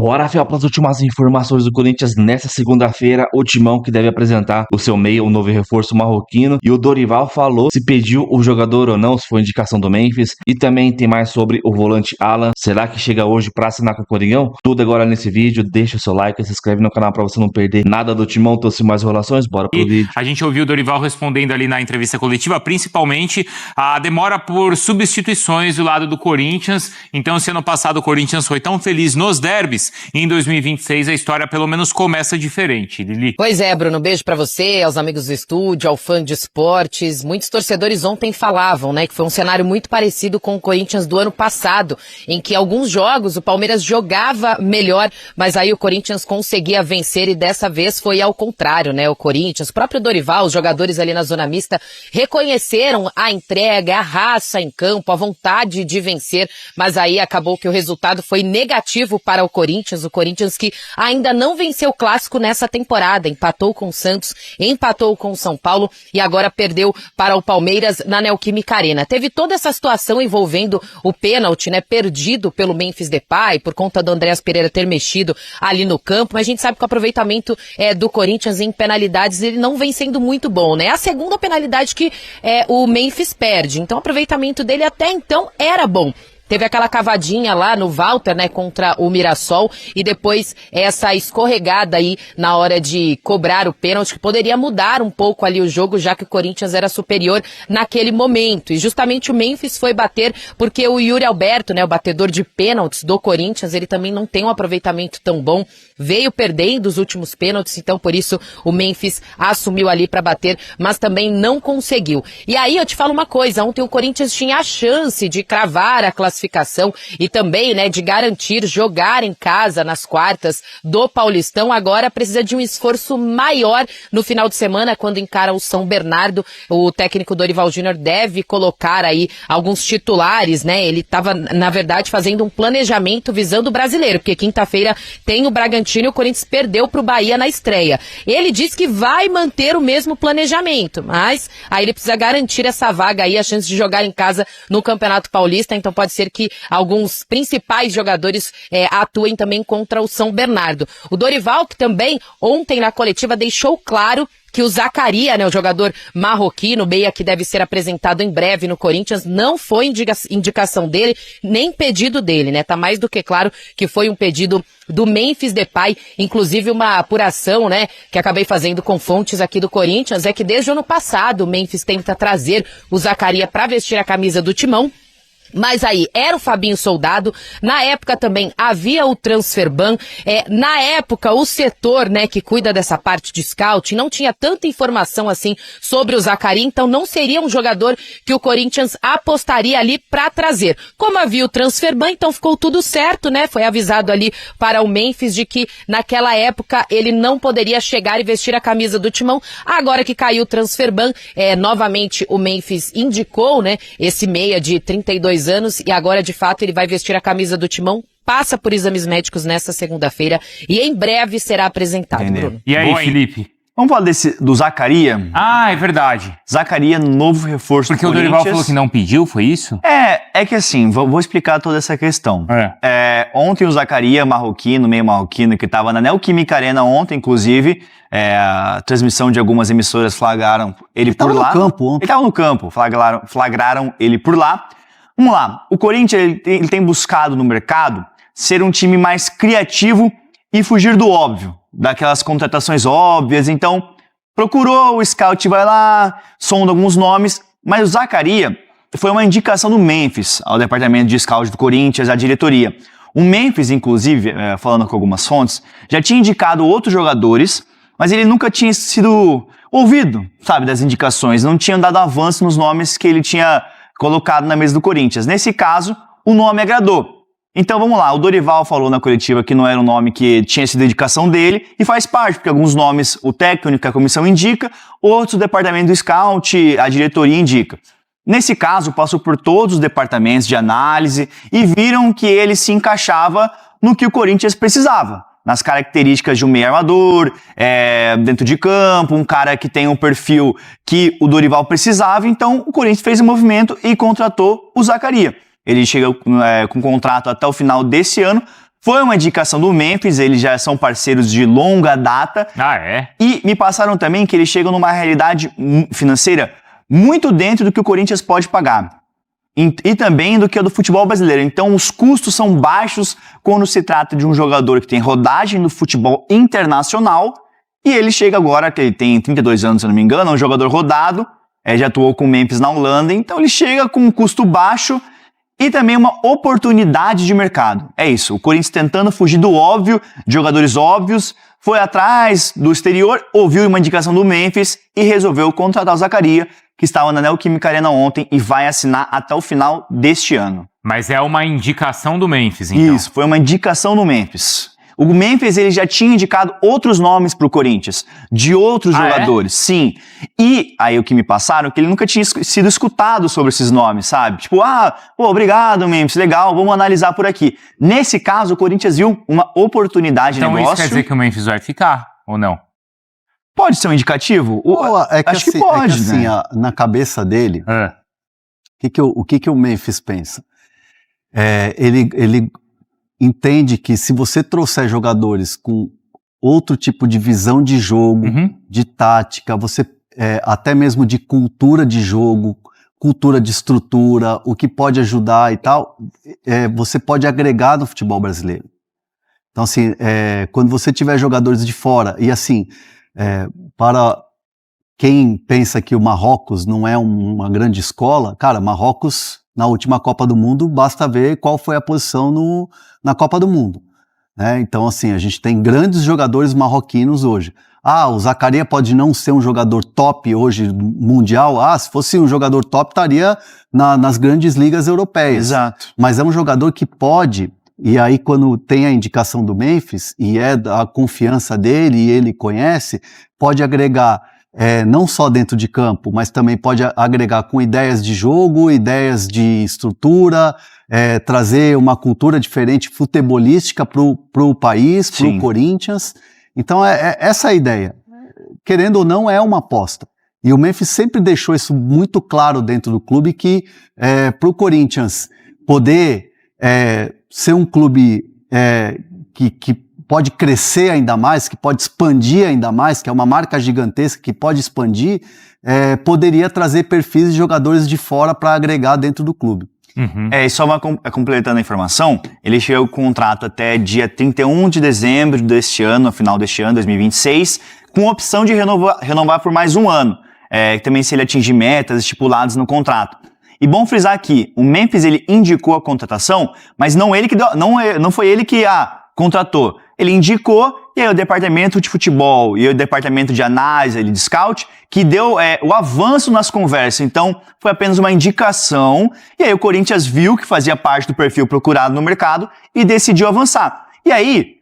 Bora, Fel, para as últimas informações do Corinthians nessa segunda-feira. O Timão que deve apresentar o seu meia, o novo reforço marroquino. E o Dorival falou se pediu o jogador ou não, se foi indicação do Memphis. E também tem mais sobre o volante Alan. Será que chega hoje para assinar com o Coringão? Tudo agora nesse vídeo. Deixa o seu like, se inscreve no canal para você não perder nada do Timão. Trouxe mais relações, bora pro vídeo. A gente ouviu o Dorival respondendo ali na entrevista coletiva, principalmente a demora por substituições do lado do Corinthians. Então, se ano passado o Corinthians foi tão feliz nos derbys, em 2026 a história pelo menos começa diferente, Lili. Pois é, Bruno, beijo pra você, aos amigos do estúdio, ao fã de esportes. Muitos torcedores ontem falavam, né, que foi um cenário muito parecido com o Corinthians do ano passado, em que alguns jogos o Palmeiras jogava melhor, mas aí o Corinthians conseguia vencer e dessa vez foi ao contrário, né, o Corinthians, o próprio Dorival, os jogadores ali na zona mista reconheceram a entrega, a raça em campo, a vontade de vencer, mas aí acabou que o resultado foi negativo para o Corinthians que ainda não venceu o clássico nessa temporada, empatou com o Santos, empatou com o São Paulo e agora perdeu para o Palmeiras na Neoquímica Arena. Teve toda essa situação envolvendo o pênalti, né, perdido pelo Memphis Depay, por conta do Andréas Pereira ter mexido ali no campo, mas a gente sabe que o aproveitamento do Corinthians em penalidades, ele não vem sendo muito bom, né? É a segunda penalidade que o Memphis perde, então o aproveitamento dele até então era bom. Teve aquela cavadinha lá no Walter, né, contra o Mirassol, e depois essa escorregada aí na hora de cobrar o pênalti, que poderia mudar um pouco ali o jogo, já que o Corinthians era superior naquele momento. E justamente o Memphis foi bater, porque o Yuri Alberto, né, o batedor de pênaltis do Corinthians, ele também não tem um aproveitamento tão bom, veio perdendo os últimos pênaltis, então por isso o Memphis assumiu ali para bater, mas também não conseguiu. E aí eu te falo uma coisa, ontem o Corinthians tinha a chance de cravar a classificação e também, né, de garantir jogar em casa nas quartas do Paulistão. Agora precisa de um esforço maior no final de semana, quando encara o São Bernardo. O técnico Dorival Júnior deve colocar aí alguns titulares, né? Ele estava, na verdade, fazendo um planejamento visando o brasileiro, porque quinta-feira tem o Bragantino e o Corinthians perdeu para o Bahia na estreia. Ele diz que vai manter o mesmo planejamento, mas aí ele precisa garantir essa vaga aí, a chance de jogar em casa no Campeonato Paulista, então pode ser que alguns principais jogadores atuem também contra o São Bernardo. O Dorival, que também ontem na coletiva deixou claro que o Zaccaria, né, o jogador marroquino, meia que deve ser apresentado em breve no Corinthians, não foi indicação dele, nem pedido dele, né? Tá mais do que claro que foi um pedido do Memphis Depay, inclusive uma apuração, né, que acabei fazendo com fontes aqui do Corinthians, é que desde o ano passado o Memphis tenta trazer o Zaccaria para vestir a camisa do Timão. Mas aí, era o Fabinho Soldado, na época também havia o Transferban, na época o setor, né, que cuida dessa parte de scout, não tinha tanta informação assim sobre o Zaccaria, então não seria um jogador que o Corinthians apostaria ali pra trazer. Como havia o Transferban, então ficou tudo certo, né, foi avisado ali para o Memphis de que naquela época ele não poderia chegar e vestir a camisa do Timão. Agora que caiu o Transferban, novamente o Memphis indicou, né, esse meia de 32 anos e agora de fato ele vai vestir a camisa do Timão, passa por exames médicos nesta segunda-feira e em breve será apresentado, Bruno. E aí, Felipe? Vamos falar do Zaccaria? Ah, é verdade. Zaccaria, novo reforço do Corinthians. Porque o Dorival falou que não pediu, foi isso? É que assim, vou explicar toda essa questão. Ontem o Zaccaria, meio marroquino, que estava na Neoquímica Arena ontem, inclusive, a transmissão de algumas emissoras flagraram ele por lá. Ele estava no campo, flagraram ele por lá. Vamos lá, o Corinthians ele tem buscado no mercado ser um time mais criativo e fugir do óbvio, daquelas contratações óbvias, então procurou, o scout vai lá, sonda alguns nomes, mas o Zaccaria foi uma indicação do Memphis ao departamento de scout do Corinthians, à diretoria. O Memphis, inclusive, falando com algumas fontes, já tinha indicado outros jogadores, mas ele nunca tinha sido ouvido, sabe, das indicações, não tinha dado avanço nos nomes que ele tinha colocado na mesa do Corinthians. Nesse caso, o nome agradou. Então vamos lá, o Dorival falou na coletiva que não era um nome que tinha sido indicação dele e faz parte, porque alguns nomes o técnico, a comissão indica, outros o departamento do scout, a diretoria indica. Nesse caso, passou por todos os departamentos de análise e viram que ele se encaixava no que o Corinthians precisava. Nas características de um meio armador, dentro de campo, um cara que tem um perfil que o Dorival precisava, então o Corinthians fez um movimento e contratou o Zaccaria. Ele chega com contrato até o final desse ano, Foi uma indicação do Memphis, eles já são parceiros de longa data. Ah, é? E me passaram também que eles chegam numa realidade financeira muito dentro do que o Corinthians pode pagar. E também do que a do futebol brasileiro. Então, os custos são baixos quando se trata de um jogador que tem rodagem no futebol internacional. E ele chega agora, que ele tem 32 anos, se eu não me engano, é um jogador rodado, já atuou com o Memphis na Holanda. Então, ele chega com um custo baixo e também uma oportunidade de mercado. É isso, o Corinthians tentando fugir do óbvio, de jogadores óbvios, foi atrás do exterior, ouviu uma indicação do Memphis e resolveu contratar o Zaccaria, que estava na Neoquímica Arena ontem e vai assinar até o final deste ano. Mas é uma indicação do Memphis, então. Isso, foi uma indicação do Memphis. O Memphis ele já tinha indicado outros nomes para o Corinthians, de outros jogadores, sim. E aí o que me passaram, que ele nunca tinha sido escutado sobre esses nomes, sabe? Tipo, obrigado Memphis, legal, vamos analisar por aqui. Nesse caso, o Corinthians viu uma oportunidade de negócio. Então isso quer dizer que o Memphis vai ficar, ou não? Pode ser um indicativo? Acho que pode, né? Na cabeça dele, o que o Memphis pensa? Ele entende que se você trouxer jogadores com outro tipo de visão de jogo, de tática, até mesmo de cultura de jogo, cultura de estrutura, o que pode ajudar e tal, você pode agregar no futebol brasileiro. Então, assim, quando você tiver jogadores de fora, e assim, para quem pensa que o Marrocos não é uma grande escola, cara, Marrocos, na última Copa do Mundo, basta ver qual foi a posição na Copa do Mundo, né? Então, assim, a gente tem grandes jogadores marroquinos hoje. O Zaccaria pode não ser um jogador top hoje mundial. Se fosse um jogador top, estaria nas grandes ligas europeias. Exato. Mas é um jogador que pode, e aí quando tem a indicação do Memphis, e é a confiança dele, e ele conhece, pode agregar não só dentro de campo, mas também pode agregar com ideias de jogo, ideias de estrutura, trazer uma cultura diferente futebolística pro país, pro Corinthians. Então essa é a ideia. Querendo ou não, é uma aposta. E o Memphis sempre deixou isso muito claro dentro do clube, que pro Corinthians poder ser um clube que pode crescer ainda mais, que pode expandir ainda mais, que é uma marca gigantesca que pode expandir, poderia trazer perfis de jogadores de fora para agregar dentro do clube. E só completando a informação, ele chegou com o contrato até dia 31 de dezembro deste ano, no final deste ano, 2026, com opção de renovar por mais um ano, também se ele atingir metas estipuladas no contrato. E bom frisar aqui, o Memphis ele indicou a contratação, mas não foi ele que contratou. Ele indicou, e aí o departamento de futebol e o departamento de análise, de scout, que deu o avanço nas conversas. Então, foi apenas uma indicação, e aí o Corinthians viu que fazia parte do perfil procurado no mercado e decidiu avançar. E aí,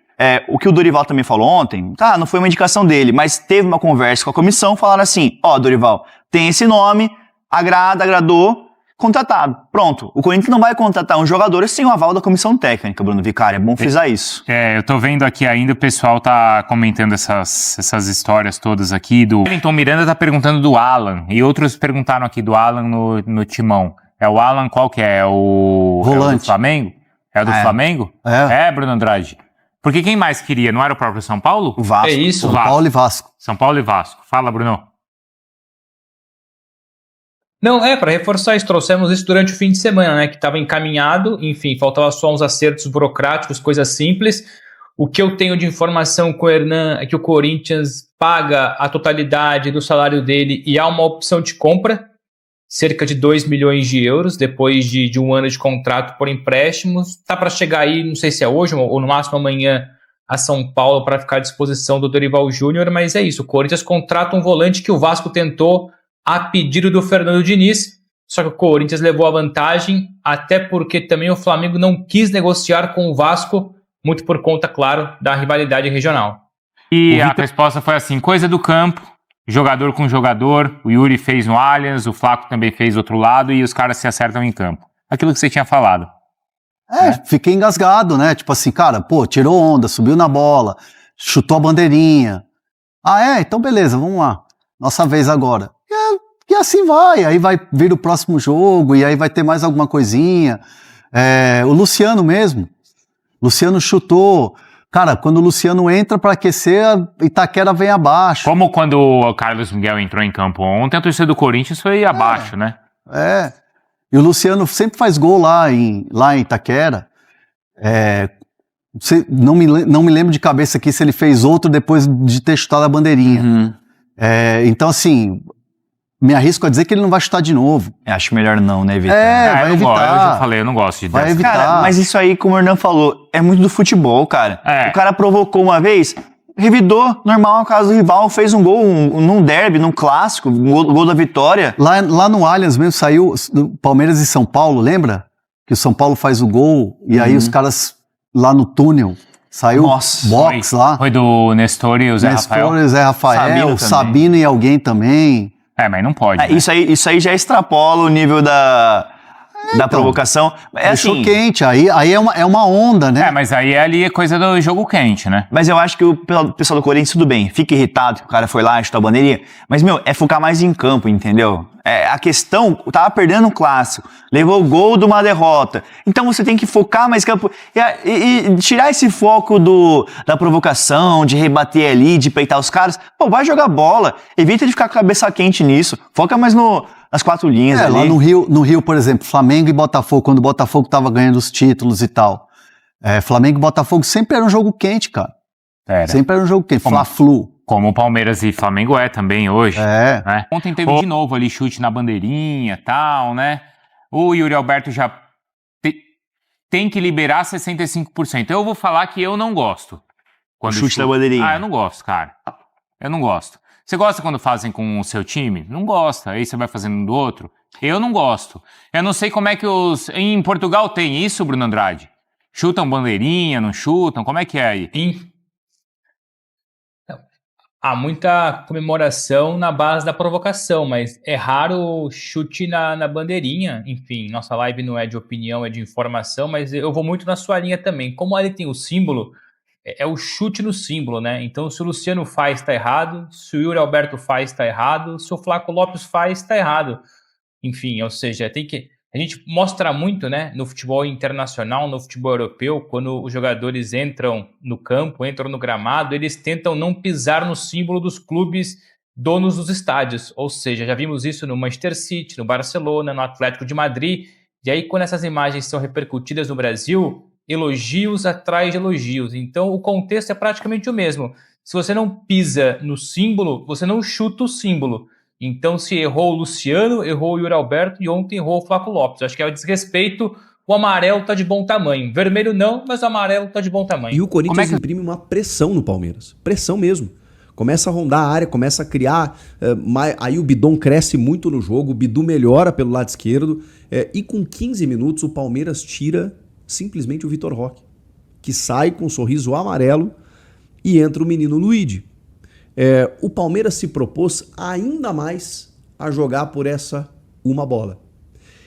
o que o Dorival também falou ontem, não foi uma indicação dele, mas teve uma conversa com a comissão, falaram assim, Dorival, tem esse nome, agradou, contratado. Pronto. O Corinthians não vai contratar um jogador sem o aval da comissão técnica, Bruno Vicari. É bom frisar isso. Eu tô vendo aqui ainda, o pessoal tá comentando essas histórias todas aqui. O Wellington Miranda tá perguntando do Alan, e outros perguntaram aqui do Alan no Timão. O Alan qual que é? Volante. É o do Flamengo? É o do Flamengo? Bruno Andrade. Porque quem mais queria? Não era o próprio São Paulo? O Vasco. É isso. São Paulo e Vasco. São Paulo e Vasco. Fala, Bruno. Não, para reforçar isso, trouxemos isso durante o fim de semana, né, que estava encaminhado, enfim, faltava só uns acertos burocráticos, coisas simples. O que eu tenho de informação com o Hernan é que o Corinthians paga a totalidade do salário dele e há uma opção de compra, cerca de 2 milhões de euros, depois de um ano de contrato por empréstimos. Tá para chegar aí, não sei se é hoje ou no máximo amanhã, a São Paulo para ficar à disposição do Dorival Júnior, mas é isso, o Corinthians contrata um volante que o Vasco tentou a pedido do Fernando Diniz, só que o Corinthians levou a vantagem, até porque também o Flamengo não quis negociar com o Vasco, muito por conta, claro, da rivalidade regional. E a resposta foi assim, coisa do campo, jogador com jogador, o Yuri fez no Allianz, o Flaco também fez do outro lado, e os caras se acertam em campo. Aquilo que você tinha falado. Fiquei engasgado, né? Tipo assim, cara, tirou onda, subiu na bola, chutou a bandeirinha. Então beleza, vamos lá. Nossa vez agora. E assim aí vai vir o próximo jogo, e aí vai ter mais alguma coisinha. O Luciano mesmo. Luciano chutou. Cara, quando o Luciano entra para aquecer, a Itaquera vem abaixo. Como quando o Carlos Miguel entrou em campo ontem, a torcida do Corinthians foi abaixo, né? E o Luciano sempre faz gol lá em Itaquera. Não me lembro de cabeça aqui se ele fez outro depois de ter chutado a bandeirinha. Então, assim, me arrisco a dizer que ele não vai chutar de novo. Acho melhor não, né, Vitor? Vai evitar. Eu já falei, eu não gosto de Vai dessa. evitar. Cara, mas isso aí, como o Hernan falou, é muito do futebol, cara. O cara provocou uma vez, revidou, normal, no caso do rival, fez um gol num derby, num clássico, gol da vitória. Lá no Allianz mesmo saiu Palmeiras e São Paulo, lembra? Que o São Paulo faz o gol e aí os caras lá no túnel, saiu box lá. Foi do Nestor e o Zé Rafael. Nestor e o Zé Rafael, Sabino e alguém também. Mas não pode. Né? Isso aí já extrapola o nível da provocação. Deixou quente, aí é uma onda, né? Mas aí ali é coisa do jogo quente, né? Mas eu acho que o pessoal do Corinthians, tudo bem, fica irritado que o cara foi lá e chutou a bandeirinha, mas, é focar mais em campo, entendeu? A questão, tava perdendo um clássico, levou o gol de uma derrota, então você tem que focar mais em campo e tirar esse foco da provocação, de rebater ali, de peitar os caras. Vai jogar bola, evita de ficar com a cabeça quente nisso, foca mais nas 4 linhas ali. Lá no Rio, por exemplo, Flamengo e Botafogo, quando o Botafogo tava ganhando os títulos e tal, Flamengo e Botafogo sempre era um jogo quente, cara. Sempre era um jogo quente, Fla-Flu. Como o Palmeiras e Flamengo também hoje. Né? Ontem teve de novo ali chute na bandeirinha e tal, né? O Yuri Alberto já tem que liberar 65%. Eu vou falar que eu não gosto. Quando chute da bandeirinha. Eu não gosto, cara. Eu não gosto. Você gosta quando fazem com o seu time? Não gosta. Aí você vai fazendo do outro? Eu não gosto. Eu não sei como é que em Portugal tem isso, Bruno Andrade? Chutam bandeirinha, não chutam? Como é que é aí? Há muita comemoração na base da provocação, mas é raro chute na bandeirinha. Enfim, nossa live não é de opinião, é de informação, mas eu vou muito na sua linha também. Como ali tem o símbolo, é o chute no símbolo, né? Então, se o Luciano faz, tá errado. Se o Yuri Alberto faz, tá errado. Se o Flaco Lopes faz, tá errado. Enfim, ou seja, a gente mostra muito, né, no futebol internacional, no futebol europeu, quando os jogadores entram no campo, entram no gramado, eles tentam não pisar no símbolo dos clubes donos dos estádios. Ou seja, já vimos isso no Manchester City, no Barcelona, no Atlético de Madrid. E aí, quando essas imagens são repercutidas no Brasil, elogios atrás de elogios. Então, o contexto é praticamente o mesmo. Se você não pisa no símbolo, você não chuta o símbolo. Então, se errou o Luciano, errou o Yuri Alberto e ontem errou o Flaco Lopes. Acho que é o desrespeito. O amarelo tá de bom tamanho. Vermelho não, mas o amarelo tá de bom tamanho. E o Corinthians imprime uma pressão no Palmeiras. Pressão mesmo. Começa a rondar a área, começa a criar. Aí o Bidon cresce muito no jogo, o Bidu melhora pelo lado esquerdo. E com 15 minutos o Palmeiras tira simplesmente o Vitor Roque, que sai com um sorriso amarelo e entra o menino Luigi. O Palmeiras se propôs ainda mais a jogar por essa uma bola.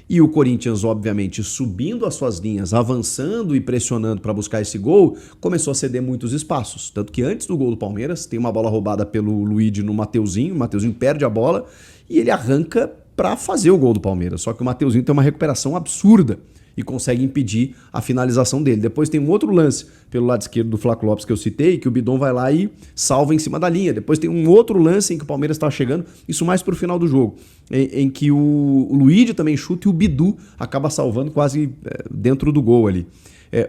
E o Corinthians, obviamente, subindo as suas linhas, avançando e pressionando para buscar esse gol, começou a ceder muitos espaços. Tanto que antes do gol do Palmeiras, tem uma bola roubada pelo Luigi no Mateuzinho, o Mateuzinho perde a bola e ele arranca para fazer o gol do Palmeiras. Só que o Mateuzinho tem uma recuperação absurda e consegue impedir a finalização dele. Depois tem um outro lance pelo lado esquerdo do Flaco Lopes que eu citei, que o Bidon vai lá e salva em cima da linha. Depois tem um outro lance em que o Palmeiras estava chegando, isso mais pro final do jogo, em que o Luigi também chuta e o Bidu acaba salvando quase dentro do gol ali.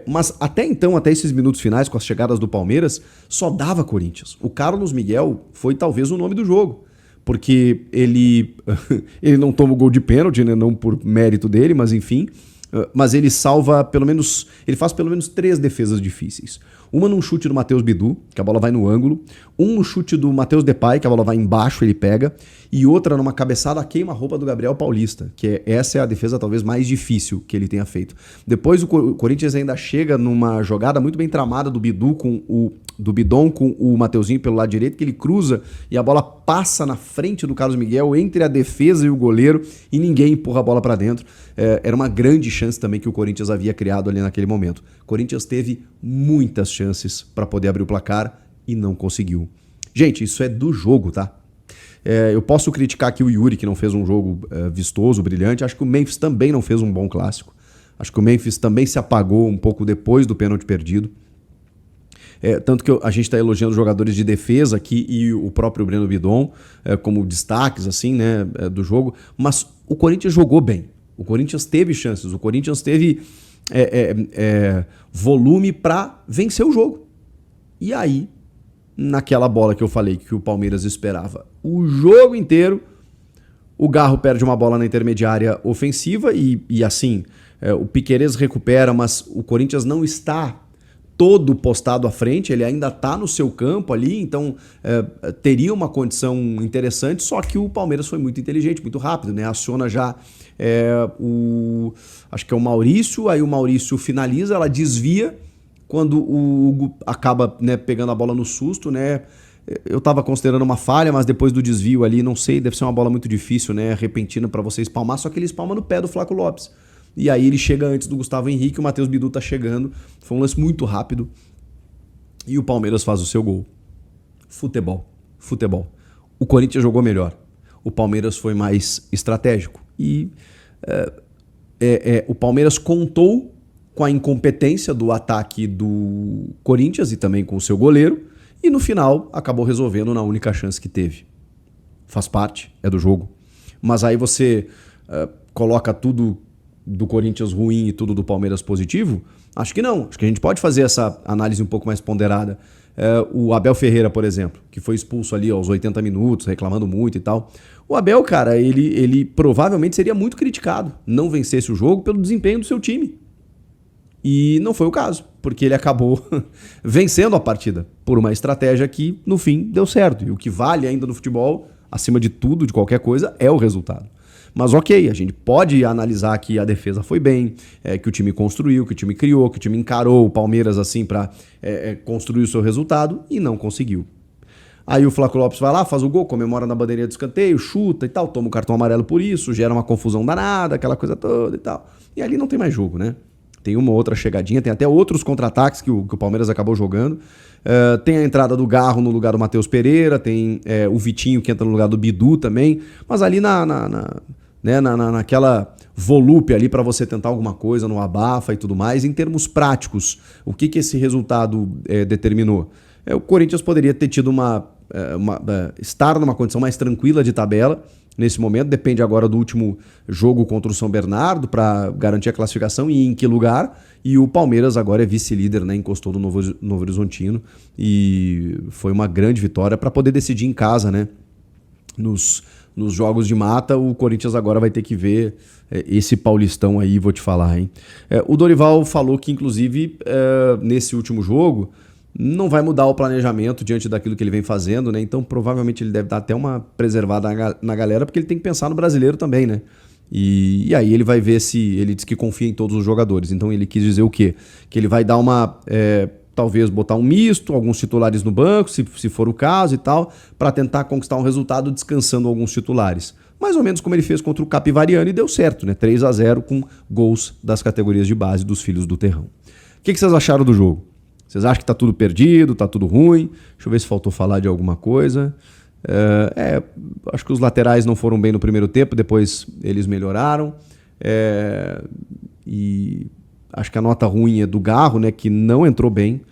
Mas até então, até esses minutos finais com as chegadas do Palmeiras, só dava Corinthians. O Carlos Miguel foi talvez o nome do jogo, porque ele não toma o gol de pênalti, né? Não por mérito dele, mas enfim... Mas ele ele faz pelo menos 3 defesas difíceis. Uma num chute do Matheus Bidu, que a bola vai no ângulo. Um no chute do Matheus Depay, que a bola vai embaixo, ele pega. E outra numa cabeçada a queima-roupa do Gabriel Paulista, que essa é a defesa talvez mais difícil que ele tenha feito. Depois o Corinthians ainda chega numa jogada muito bem tramada do Bidon com o Mateuzinho pelo lado direito, que ele cruza e a bola passa na frente do Carlos Miguel, entre a defesa e o goleiro, e ninguém empurra a bola para dentro. Era uma grande chance também que o Corinthians havia criado ali naquele momento. O Corinthians teve muitas chances para poder abrir o placar e não conseguiu. Gente, isso é do jogo, tá? Eu posso criticar aqui o Yuri, que não fez um jogo vistoso, brilhante. Acho que o Memphis também não fez um bom clássico. Acho que o Memphis também se apagou um pouco depois do pênalti perdido. Tanto que a gente está elogiando os jogadores de defesa aqui e o próprio Breno Bidon como destaques assim, né, do jogo, mas o Corinthians jogou bem, o Corinthians teve chances, o Corinthians teve volume para vencer o jogo. E aí, naquela bola que eu falei que o Palmeiras esperava o jogo inteiro, o Garro perde uma bola na intermediária ofensiva e assim, o Piquerez recupera, mas o Corinthians não está todo postado à frente, ele ainda está no seu campo ali, então teria uma condição interessante, só que o Palmeiras foi muito inteligente, muito rápido, né? Aciona já acho que é o Maurício, aí o Maurício finaliza, ela desvia, quando o Hugo acaba, né, pegando a bola no susto, né? Eu estava considerando uma falha, mas depois do desvio ali, não sei, deve ser uma bola muito difícil, né? Repentina para você espalmar, só que ele espalma no pé do Flaco Lopes. E aí ele chega antes do Gustavo Henrique, o Matheus Bidu tá chegando. Foi um lance muito rápido. E o Palmeiras faz o seu gol. Futebol. O Corinthians jogou melhor. O Palmeiras foi mais estratégico. E o Palmeiras contou com a incompetência do ataque do Corinthians e também com o seu goleiro. E no final acabou resolvendo na única chance que teve. Faz parte, é do jogo. Mas aí você coloca tudo do Corinthians ruim e tudo do Palmeiras positivo? Acho que não. Acho que a gente pode fazer essa análise um pouco mais ponderada. O Abel Ferreira, por exemplo, que foi expulso ali aos 80 minutos, reclamando muito e tal. O Abel, cara, ele provavelmente seria muito criticado, não vencesse o jogo pelo desempenho do seu time. E não foi o caso, porque ele acabou vencendo a partida por uma estratégia que, no fim, deu certo. E o que vale ainda no futebol, acima de tudo, de qualquer coisa, é o resultado. Mas ok, a gente pode analisar que a defesa foi bem, que o time construiu, que o time criou, que o time encarou o Palmeiras assim para construir o seu resultado e não conseguiu. Aí o Flaco Lopes vai lá, faz o gol, comemora na bandeirinha do escanteio, chuta e tal, toma o cartão amarelo por isso, gera uma confusão danada, aquela coisa toda e tal. E ali não tem mais jogo, né? Tem uma outra chegadinha, tem até outros contra-ataques que o Palmeiras acabou jogando. Tem a entrada do Garro no lugar do Matheus Pereira, tem o Vitinho que entra no lugar do Bidu também, mas ali naquela volúpia ali para você tentar alguma coisa no abafa e tudo mais. Em termos práticos, o que esse resultado determinou? O Corinthians poderia ter tido estar numa condição mais tranquila de tabela nesse momento, depende agora do último jogo contra o São Bernardo para garantir a classificação e em que lugar. E o Palmeiras agora é vice-líder, né? Encostou no Novo Horizontino e foi uma grande vitória para poder decidir em casa, né? Nos jogos de mata, o Corinthians agora vai ter que ver esse Paulistão aí, vou te falar, hein? O Dorival falou que, inclusive, nesse último jogo, não vai mudar o planejamento diante daquilo que ele vem fazendo, né? Então, provavelmente, ele deve dar até uma preservada na galera, porque ele tem que pensar no brasileiro também, né? E aí ele vai ver se... Ele diz que confia em todos os jogadores. Então, ele quis dizer o quê? Que ele vai dar talvez botar um misto, alguns titulares no banco, se for o caso e tal, para tentar conquistar um resultado descansando alguns titulares. Mais ou menos como ele fez contra o Capivariano e deu certo, né? 3-0 com gols das categorias de base dos Filhos do Terrão. O que vocês acharam do jogo? Vocês acham que tá tudo perdido, tá tudo ruim? Deixa eu ver se faltou falar de alguma coisa. Acho que os laterais não foram bem no primeiro tempo, depois eles melhoraram. E acho que a nota ruim é do Garro, né, que não entrou bem.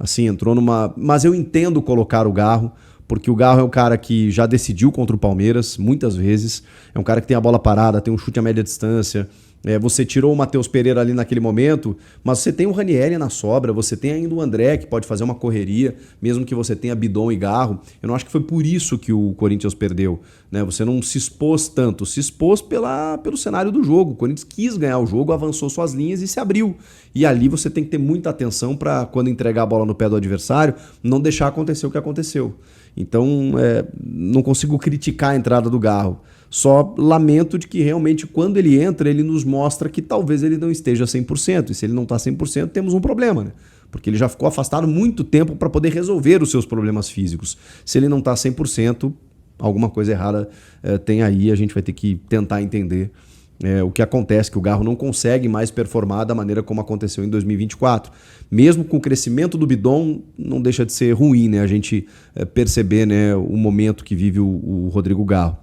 Assim, entrou numa... Mas eu entendo colocar o Garro, porque o Garro é um cara que já decidiu contra o Palmeiras muitas vezes. É um cara que tem a bola parada, tem um chute a média distância. Você tirou o Matheus Pereira ali naquele momento, mas você tem o Ranieri na sobra, você tem ainda o André que pode fazer uma correria, mesmo que você tenha Bidon e Garro. Eu não acho que foi por isso que o Corinthians perdeu, né? Você não se expôs tanto, se expôs pelo cenário do jogo. O Corinthians quis ganhar o jogo, avançou suas linhas e se abriu. E ali você tem que ter muita atenção para, quando entregar a bola no pé do adversário, não deixar acontecer o que aconteceu. Então, não consigo criticar a entrada do Garro. Só lamento de que realmente quando ele entra, ele nos mostra que talvez ele não esteja 100%. E se ele não está 100%, temos um problema, né? Porque ele já ficou afastado muito tempo para poder resolver os seus problemas físicos. Se ele não está 100%, alguma coisa errada tem aí. A gente vai ter que tentar entender O que acontece, que o Garro não consegue mais performar da maneira como aconteceu em 2024. Mesmo com o crescimento do Bidon, não deixa de ser ruim, né? A gente perceber, né, o momento que vive o Rodrigo Garro.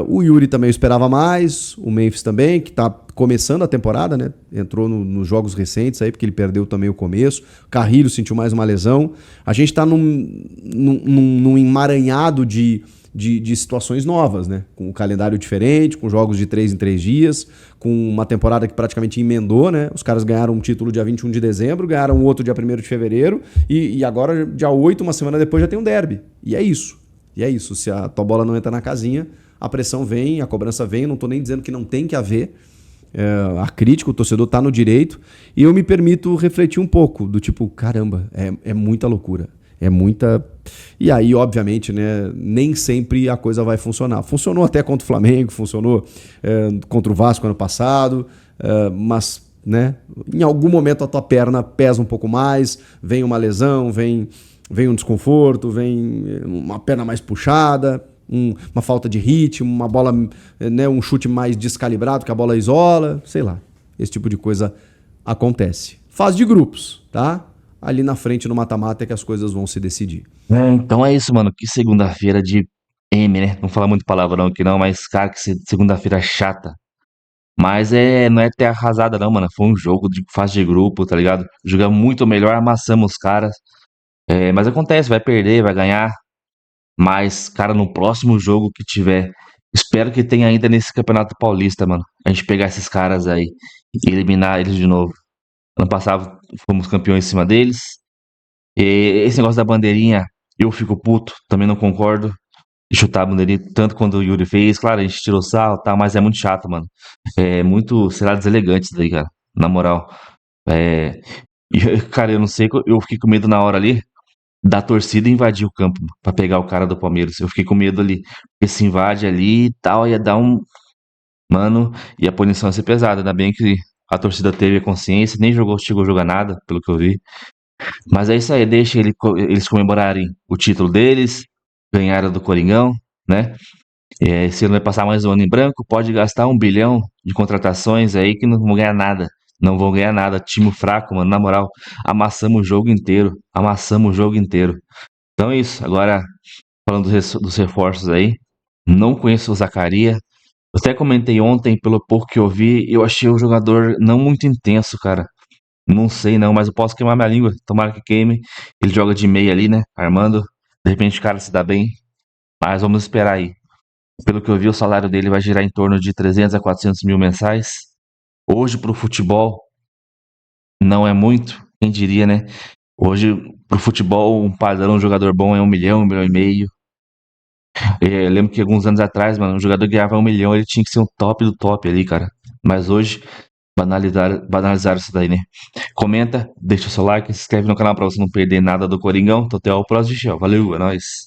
O Yuri também eu esperava mais, o Memphis também, que está começando a temporada, né? Entrou nos jogos recentes aí, porque ele perdeu também o começo. O Carrilho sentiu mais uma lesão. A gente está num emaranhado de situações novas, né? Com um calendário diferente, com jogos de 3 em 3 dias, com uma temporada que praticamente emendou, né? Os caras ganharam um título dia 21 de dezembro, ganharam outro dia 1º de fevereiro e agora, dia 8, uma semana depois, já tem um derby. E é isso. Se a tua bola não entra na casinha, a pressão vem, a cobrança vem. Não tô nem dizendo que não tem que haver a crítica, o torcedor tá no direito. E eu me permito refletir um pouco, do tipo, caramba, é muita loucura. É muita... E aí, obviamente, né, nem sempre a coisa vai funcionar. Funcionou até contra o Flamengo, funcionou contra o Vasco ano passado, mas, né, em algum momento a tua perna pesa um pouco mais, vem uma lesão, vem um desconforto, vem uma perna mais puxada, uma falta de ritmo, uma bola, né, um chute mais descalibrado, que a bola isola, sei lá. Esse tipo de coisa acontece. Fase de grupos, tá? Ali na frente no mata-mata é que as coisas vão se decidir. Então é isso, mano. Que segunda-feira de M, né? Não falar muito palavrão aqui não, mas, cara, que segunda-feira chata. Mas não é ter arrasada não, mano. Foi um jogo de fase de grupo, tá ligado? Jogamos muito melhor, amassamos os caras. Mas acontece, vai perder, vai ganhar. Mas, cara, no próximo jogo que tiver, espero que tenha ainda nesse Campeonato Paulista, mano. A gente pegar esses caras aí e eliminar eles de novo. Ano passado fomos campeões em cima deles. E esse negócio da bandeirinha, eu fico puto, também não concordo de chutar a bandeirinha, tanto quando o Yuri fez. Claro, a gente tirou sarro, tá, mas é muito chato, mano. É muito, sei lá, deselegante isso daí, cara. Na moral. Cara, eu não sei, eu fiquei com medo na hora ali da torcida invadir o campo pra pegar o cara do Palmeiras. Eu fiquei com medo ali, porque se invade ali e tal, ia dar um. Mano, e a punição ia ser pesada. Ainda bem que a torcida teve a consciência, nem chegou a jogar nada, pelo que eu vi. Mas é isso aí, deixa eles comemorarem o título deles, ganharam do Coringão, né? Se ele vai passar mais um ano em branco, pode gastar 1 bilhão de contratações aí que não vão ganhar nada. Não vão ganhar nada. Time fraco, mano, na moral, amassamos o jogo inteiro. Amassamos o jogo inteiro. Então é isso. Agora, falando dos reforços aí, não conheço o Zaccaria. Eu até comentei ontem, pelo pouco que eu vi, eu achei o jogador não muito intenso, cara. Não sei não, mas eu posso queimar minha língua. Tomara que queime. Ele joga de meia ali, né? Armando. De repente o cara se dá bem. Mas vamos esperar aí. Pelo que eu vi, o salário dele vai girar em torno de 300 a 400 mil mensais. Hoje, pro futebol, não é muito. Quem diria, né? Hoje, pro futebol, um padrão, um jogador bom é 1 milhão, 1,5 milhão. Eu lembro que alguns anos atrás, mano, um jogador ganhava 1 milhão, ele tinha que ser um top do top ali, cara. Mas hoje, banalizaram isso daí, né? Comenta, deixa o seu like, se inscreve no canal pra você não perder nada do Coringão. Então até o próximo, valeu, é nóis.